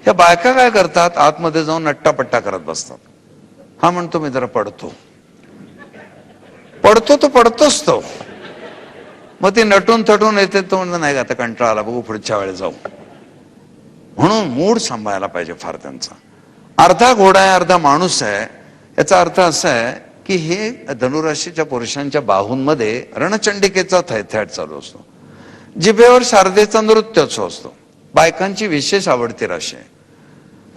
ह्या बायका काय करतात, आतमध्ये जाऊन नट्टापट्टा करत बसतात. हा म्हणतो मी जरा पडतो तो पडतोच तो. मग ती नटून थटून येते, तो म्हणतो नाही आता कंटाळा आला, बघू पुढच्या वेळेस जाऊ. म्हणून मूड सांभाळायला पाहिजे फार त्यांचा. अर्धा घोडा आहे अर्धा माणूस आहे, याचा अर्थ असा आहे की हे धनुराशीच्या पुरुषांच्या बाहूंमध्ये रणचंडिकेचा थैथ्याट चालू असतो, जिभेवर शारदेचा नृत्योत्सव असतो. बायकांची विशेष आवडती राशी आहे.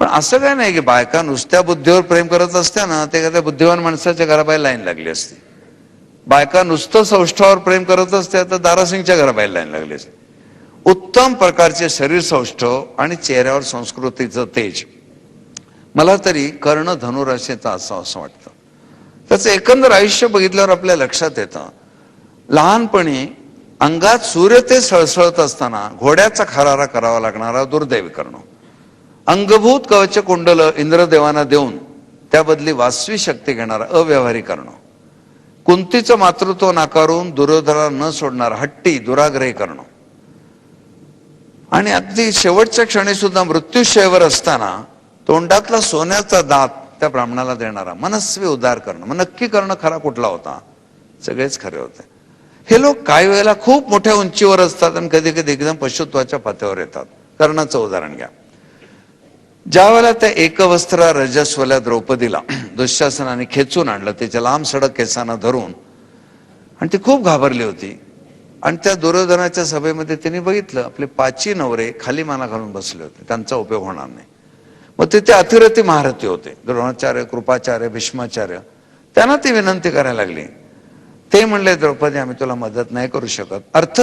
पण असं काय नाही की बायका नुसत्या बुद्धीवर प्रेम करत असत्या ना, ते एखाद्या बुद्धिवान माणसाच्या घराबाहेर लाईन लागली असती. बायका नुसतं सौष्ठावर प्रेम करत असत्या तर दारासिंगच्या घराबाहेर लाईन लागली असती. उत्तम प्रकारचे शरीर सौष्ठव आणि चेहऱ्यावर संस्कृतीचं तेज, मला तरी कर्ण धनुराशीचा असं वाटतं. त्याचं एकंदर आयुष्य बघितल्यावर आपल्या लक्षात येतं, लहानपणी अंगात सूर्य ते सळसळत असताना घोड्याचा खरारा करावा लागणारा दुर्दैवी कर्ण, अंगभूत कवच कुंडल इंद्रदेवांना देऊन त्या बदली वास्तवी शक्ती घेणारा अव्यवहारी कर्ण, कुंतीचं मातृत्व नाकारून दुर्योधनाला न सोडणारा हट्टी दुराग्रही कर्ण, आणि अगदी शेवटच्या क्षणी सुद्धा मृत्यूशयेवर असताना तोंडातला सोन्याचा दात त्या ब्राह्मणाला देणारा मनस्वी उदार कर्ण. मग नक्की कर्ण खरा कुठला होता? सगळेच खरे होते. हे लोक काही वेळेला खूप मोठ्या उंचीवर असतात आणि कधी कधी एकदम पशुत्वाच्या पातळीवर येतात. कर्णाचं उदाहरण घ्या. ज्या वेळेला त्या एकवस्त्रा रजस्वल्या द्रौपदीला दुःशासनाने खेचून आणलं त्याच्या लांब सडक केसांना धरून, आणि ती खूप घाबरली होती, आणि त्या दुर्योधनाच्या सभेमध्ये तिने बघितलं आपले 5 नवरे खाली माना घालून बसले होते, त्यांचा उपयोग होणार नाही. मग तिथे अतिरथी महारथी होते, द्रोणाचार्य, कृपाचार्य, भीष्माचार्य. त्यांना ती विनंती करायला लागली. ते म्हणले द्रौपदी आम्ही तुला मदत नाही करू शकत. अर्थ